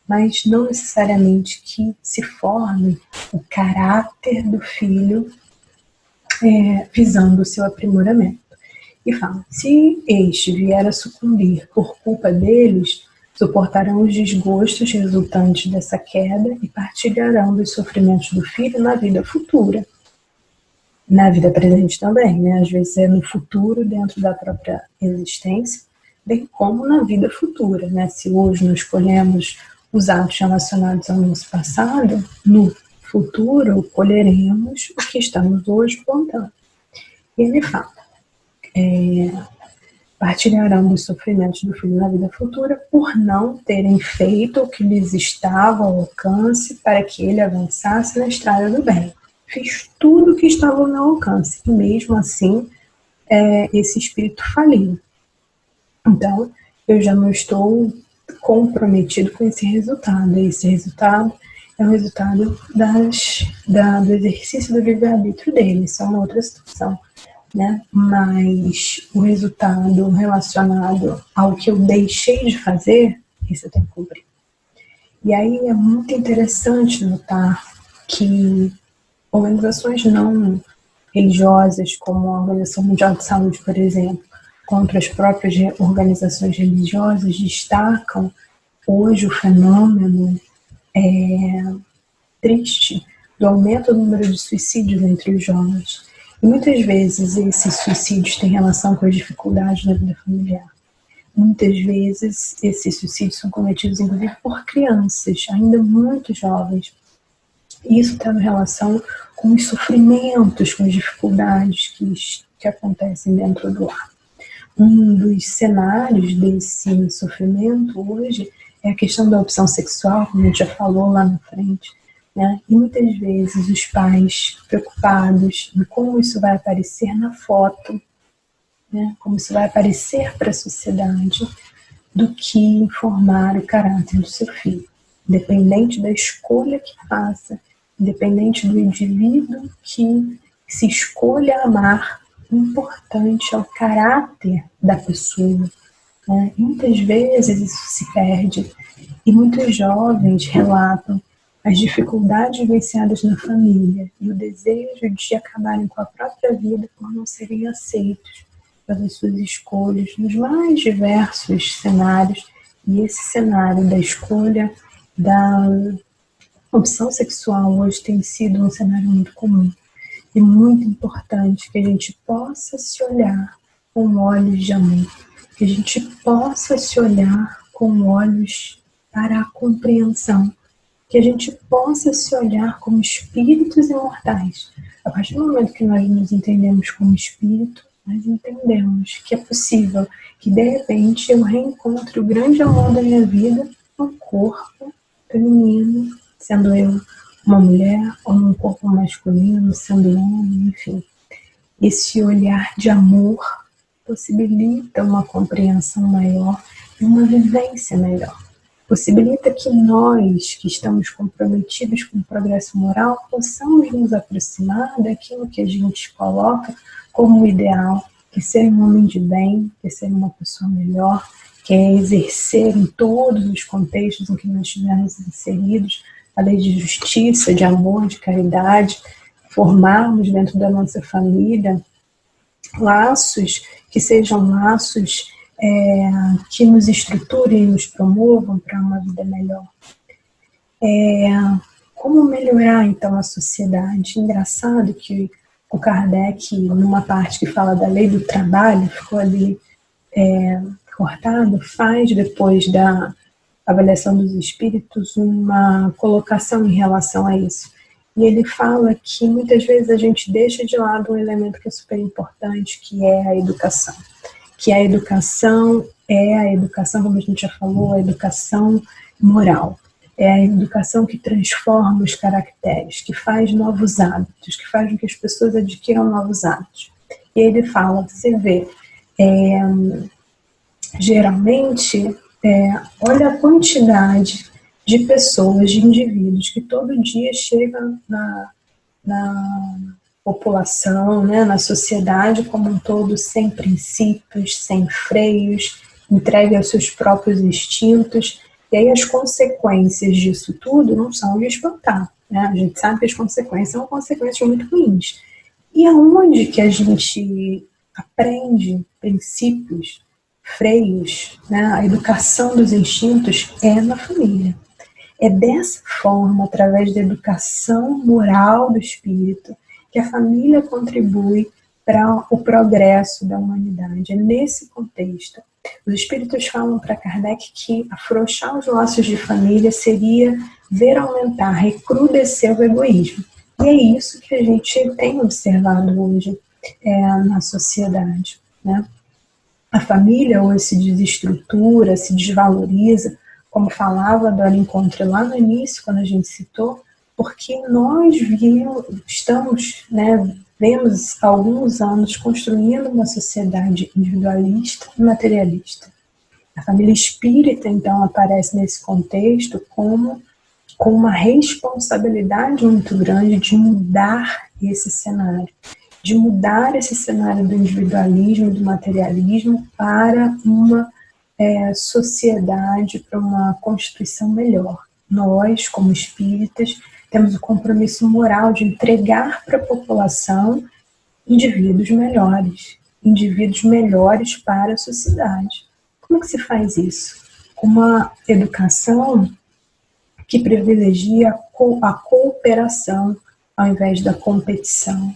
mas não necessariamente que se forme o caráter do filho visando o seu aprimoramento. E fala, se este vier a sucumbir por culpa deles, suportarão os desgostos resultantes dessa queda e partilharão dos sofrimentos do filho na vida futura. Na vida presente também, né? Às vezes é no futuro, dentro da própria existência, bem como na vida futura, né? Se hoje nós escolhemos os atos relacionados ao nosso passado, no futuro colheremos o que estamos hoje plantando. E ele fala, partilharão dos sofrimentos do filho na vida futura por não terem feito o que lhes estava ao alcance para que ele avançasse na estrada do bem. Fiz tudo o que estava ao meu alcance e mesmo assim esse espírito faliu. Então, eu já não estou comprometido com esse resultado. E esse resultado é o resultado do exercício do livre-arbítrio dele. Isso é uma outra situação, né? Mas o resultado relacionado ao que eu deixei de fazer, isso eu tenho que cumprir. E aí é muito interessante notar que organizações não religiosas, como a Organização Mundial de Saúde, por exemplo, contra as próprias organizações religiosas, destacam hoje o fenômeno triste do aumento do número de suicídios entre os jovens. E muitas vezes esses suicídios têm relação com as dificuldades na vida familiar. Muitas vezes esses suicídios são cometidos, inclusive, por crianças, ainda muito jovens. E isso tem relação com os sofrimentos, com as dificuldades que acontecem dentro do lar. Um dos cenários desse sofrimento hoje é a questão da opção sexual, como a gente já falou lá na frente, né? E muitas vezes os pais preocupados em como isso vai aparecer na foto, né? Como isso vai aparecer para a sociedade, do que informar o caráter do seu filho. Independente da escolha que faça, independente do indivíduo que se escolha amar, o importante é o caráter da pessoa. Né? Muitas vezes isso se perde e muitos jovens relatam as dificuldades vivenciadas na família e o desejo de acabarem com a própria vida por não serem aceitos pelas suas escolhas nos mais diversos cenários. E esse cenário da escolha da opção sexual hoje tem sido um cenário muito comum. É muito importante que a gente possa se olhar com olhos de amor, que a gente possa se olhar com olhos para a compreensão, que a gente possa se olhar como espíritos imortais. A partir do momento que nós nos entendemos como espírito, nós entendemos que é possível que de repente eu reencontre o grande amor da minha vida no corpo feminino, sendo eu uma mulher, ou num corpo masculino, sendo homem, enfim. Esse olhar de amor possibilita uma compreensão maior e uma vivência melhor. Possibilita que nós, que estamos comprometidos com o progresso moral, possamos nos aproximar daquilo que a gente coloca como ideal, que é ser um homem de bem, que é ser uma pessoa melhor, que é exercer em todos os contextos em que nós estivermos inseridos a lei de justiça, de amor, de caridade, formarmos dentro da nossa família laços que sejam laços que nos estruturem e nos promovam para uma vida melhor. como melhorar, então, a sociedade? Engraçado que o Kardec, numa parte que fala da lei do trabalho, ficou ali cortado, faz, depois da avaliação dos espíritos, uma colocação em relação a isso. E ele fala que muitas vezes a gente deixa de lado um elemento que é super importante, que é a educação. Que a educação é a educação, como a gente já falou, a educação moral. É a educação que transforma os caracteres, que faz novos hábitos, que faz com que as pessoas adquiram novos hábitos. E ele fala, você vê, geralmente, olha a quantidade de pessoas, de indivíduos que todo dia chegam na população, né, na sociedade como um todo, sem princípios, sem freios, entregue aos seus próprios instintos. E aí as consequências disso tudo não são de espantar, né? A gente sabe que as consequências são consequências muito ruins. E aonde que a gente aprende princípios, freios, né? A educação dos instintos é na família. É dessa forma, através da educação moral do espírito, que a família contribui para o progresso da humanidade. É nesse contexto. Os espíritos falam para Kardec que afrouxar os laços de família seria ver aumentar, recrudescer o egoísmo. E é isso que a gente tem observado hoje na sociedade, né? A família hoje se desestrutura, se desvaloriza, como falava do encontro lá no início, quando a gente citou, porque nós estamos, né, vemos há alguns anos construindo uma sociedade individualista e materialista. A família espírita, então, aparece nesse contexto com uma responsabilidade muito grande de mudar esse cenário, de mudar esse cenário do individualismo e do materialismo para uma sociedade, para uma constituição melhor. Nós, como espíritas, temos o compromisso moral de entregar para a população indivíduos melhores para a sociedade. Como é que se faz isso? Com uma educação que privilegia a cooperação ao invés da competição,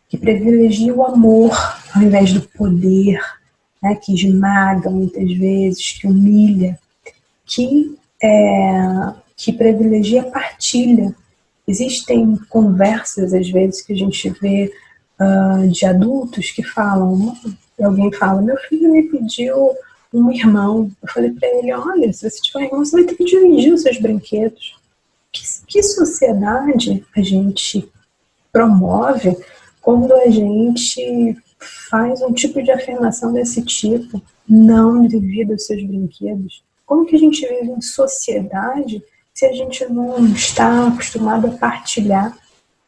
que privilegia o amor ao invés do poder, né, que esmaga muitas vezes, que humilha, que privilegia a partilha. Existem conversas, às vezes, que a gente vê de adultos que falam, alguém fala, meu filho me pediu um irmão. Eu falei para ele, olha, se você tiver um irmão, você vai ter que dividir os seus brinquedos. Que sociedade a gente promove quando a gente faz um tipo de afirmação desse tipo? Não divida os seus brinquedos. Como que a gente vive em sociedade se a gente não está acostumado a partilhar?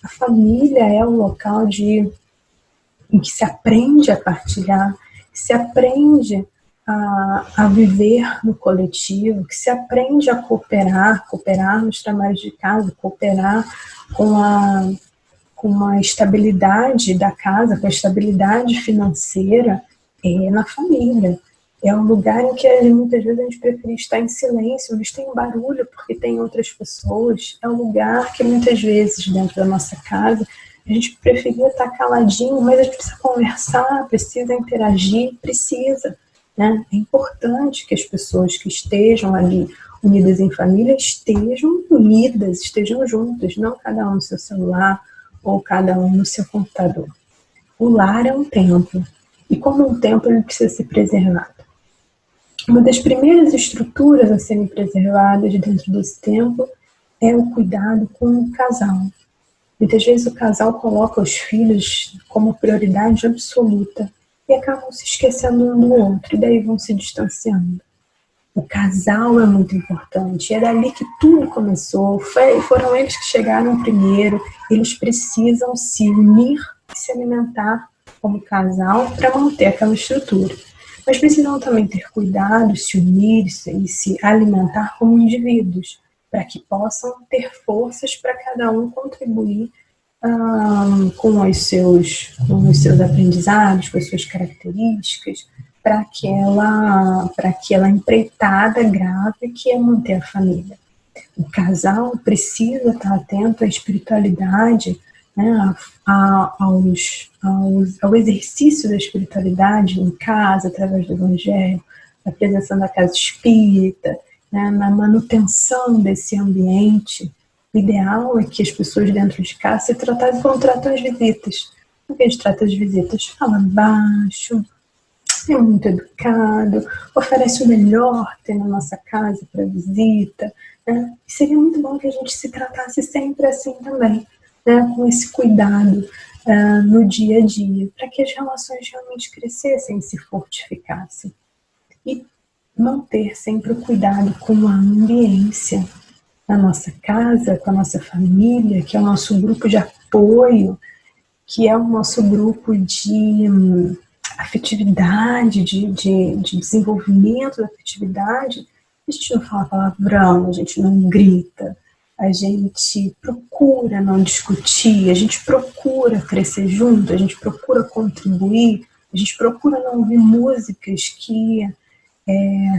A família é o local em que se aprende a partilhar, se aprende a viver no coletivo, que se aprende a cooperar nos trabalhos de casa, cooperar com a estabilidade da casa, com a estabilidade financeira na família. É um lugar em que muitas vezes a gente prefere estar em silêncio, mas tem barulho porque tem outras pessoas. É um lugar que muitas vezes dentro da nossa casa a gente preferia estar caladinho, mas a gente precisa conversar, precisa interagir, precisa, né? É importante que as pessoas que estejam ali unidas em família estejam unidas, estejam juntas, não cada um no seu celular ou cada um no seu computador. O lar é um templo, e como um templo ele precisa ser preservado. Uma das primeiras estruturas a serem preservadas dentro desse templo é o cuidado com o casal. Muitas vezes o casal coloca os filhos como prioridade absoluta e acabam se esquecendo um do outro, e daí vão se distanciando. O casal é muito importante, é dali que tudo começou, foram eles que chegaram primeiro, eles precisam se unir e se alimentar como casal para manter aquela estrutura. Mas precisam também ter cuidado, se unir e se alimentar como indivíduos, para que possam ter forças para cada um contribuir com os seus aprendizados, com as suas características, para aquela empreitada grave que é manter a família. O casal precisa estar atento à espiritualidade, né, ao exercício da espiritualidade em casa, através do Evangelho, na presença da casa espírita, né, na manutenção desse ambiente. O ideal é que as pessoas dentro de casa se tratassem como tratam as visitas. Porque a gente trata as visitas, fala baixo, é muito educado, oferece o melhor que tem na nossa casa para visita, né? E seria muito bom que a gente se tratasse sempre assim também, né? Com esse cuidado no dia a dia, para que as relações realmente crescessem e se fortificassem. E manter sempre o cuidado com a ambiência na nossa casa, com a nossa família, que é o nosso grupo de apoio, que é o nosso grupo de afetividade, de desenvolvimento da afetividade. A gente não fala palavrão, a gente não grita, a gente procura não discutir, a gente procura crescer junto, a gente procura contribuir, a gente procura não ouvir músicas que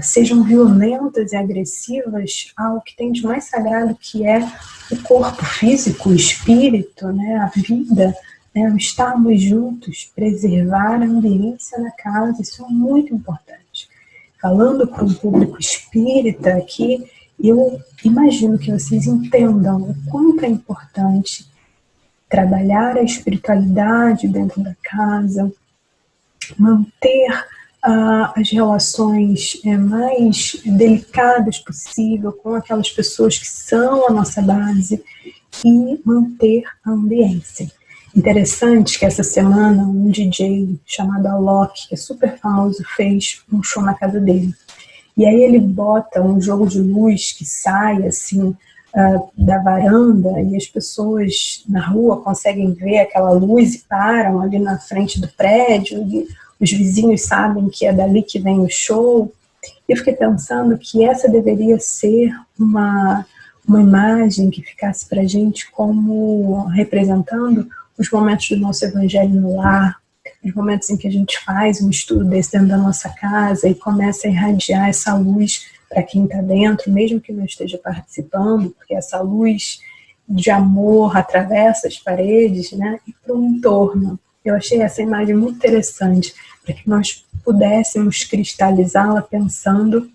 sejam violentas e agressivas ao que tem de mais sagrado, que é o corpo físico, o espírito, né, a vida, né, estarmos juntos, preservar a ambiência na casa, isso é muito importante. Falando para um público espírita aqui, eu imagino que vocês entendam o quanto é importante trabalhar a espiritualidade dentro da casa, manter as relações mais delicadas possível com aquelas pessoas que são a nossa base e manter a ambiência. Interessante que essa semana um DJ chamado Alok, que é super famoso, fez um show na casa dele. E aí ele bota um jogo de luz que sai assim da varanda e as pessoas na rua conseguem ver aquela luz e param ali na frente do prédio e os vizinhos sabem que é dali que vem o show. Eu fiquei pensando que essa deveria ser uma imagem que ficasse para a gente como representando os momentos do nosso evangelho no lar, os momentos em que a gente faz um estudo desse dentro da nossa casa e começa a irradiar essa luz para quem está dentro, mesmo que não esteja participando, porque essa luz de amor atravessa as paredes, né, e para o entorno. Eu achei essa imagem muito interessante, para que nós pudéssemos cristalizá-la pensando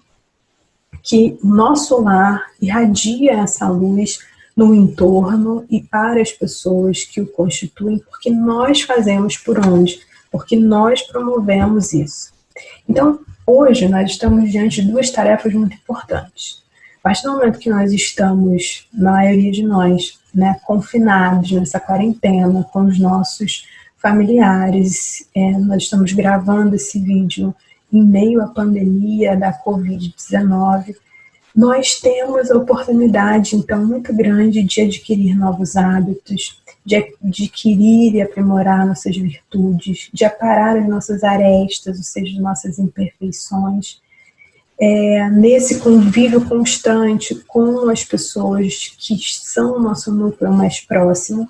que o nosso lar irradia essa luz no entorno e para as pessoas que o constituem, porque nós fazemos por onde? Porque nós promovemos isso. Então, hoje nós estamos diante de duas tarefas muito importantes. A partir do momento que nós estamos, na maioria de nós, né, confinados nessa quarentena com os nossos familiares, nós estamos gravando esse vídeo em meio à pandemia da Covid-19, nós temos a oportunidade, então, muito grande de adquirir novos hábitos, de adquirir e aprimorar nossas virtudes, de aparar as nossas arestas, ou seja, nossas imperfeições, nesse convívio constante com as pessoas que são o nosso núcleo mais próximo,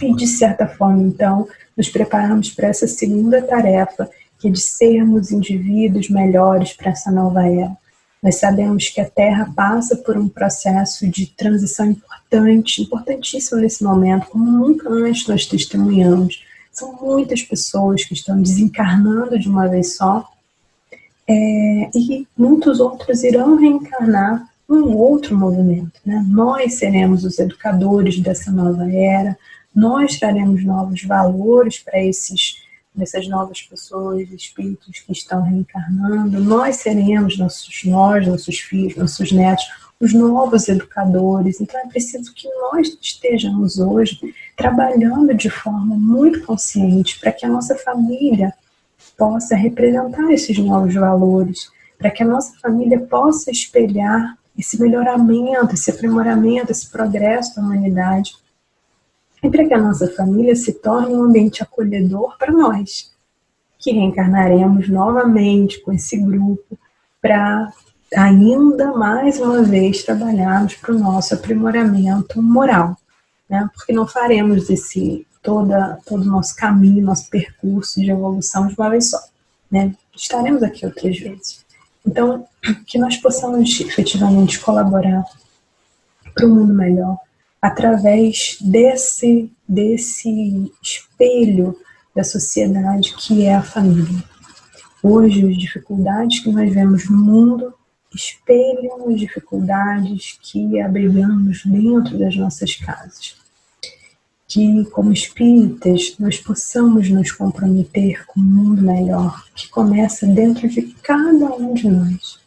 e, de certa forma, então, nos prepararmos para essa segunda tarefa, que é de sermos indivíduos melhores para essa nova era. Nós sabemos que a Terra passa por um processo de transição importante, importantíssimo nesse momento, como nunca antes nós testemunhamos. São muitas pessoas que estão desencarnando de uma vez só, e muitos outros irão reencarnar num outro movimento, né? Nós seremos os educadores dessa nova era, nós traremos novos valores para dessas novas pessoas, espíritos que estão reencarnando, nós seremos nossos filhos, nossos netos, os novos educadores. Então é preciso que nós estejamos hoje trabalhando de forma muito consciente para que a nossa família possa representar esses novos valores, para que a nossa família possa espelhar esse melhoramento, esse aprimoramento, esse progresso da humanidade, e para que a nossa família se torne um ambiente acolhedor para nós, que reencarnaremos novamente com esse grupo para ainda mais uma vez trabalharmos para o nosso aprimoramento moral, né? Porque não faremos todo o nosso caminho, nosso percurso de evolução de uma vez só, né? Estaremos aqui outras vezes. Então, que nós possamos efetivamente colaborar para um mundo melhor, através desse espelho da sociedade que é a família. Hoje, as dificuldades que nós vemos no mundo espelham as dificuldades que abrigamos dentro das nossas casas. Que, como espíritas, nós possamos nos comprometer com um mundo melhor, que começa dentro de cada um de nós.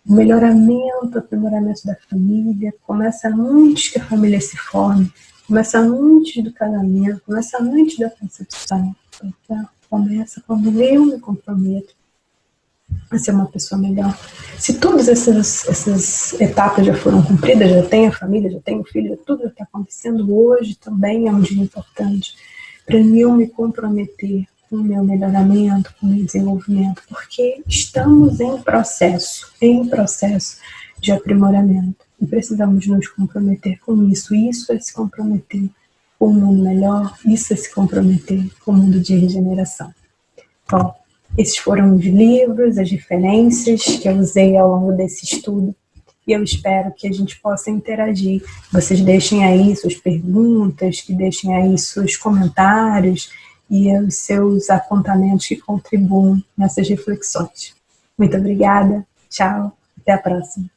O melhoramento, o aprimoramento da família começa antes que a família se forme, começa antes do casamento, começa antes da concepção. Começa quando eu me comprometo a ser uma pessoa melhor. Se todas essas etapas já foram cumpridas, já tenho a família, já tenho o filho, tudo já está acontecendo, hoje também é um dia importante para eu me comprometer com o meu melhoramento, com o meu desenvolvimento, porque estamos em processo de aprimoramento e precisamos nos comprometer com isso. Isso é se comprometer com um mundo melhor, isso é se comprometer com o mundo de regeneração. Bom, esses foram os livros, as referências que eu usei ao longo desse estudo e eu espero que a gente possa interagir. Vocês deixem aí suas perguntas, que deixem aí seus comentários e os seus apontamentos que contribuam nessas reflexões. Muito obrigada, tchau, até a próxima.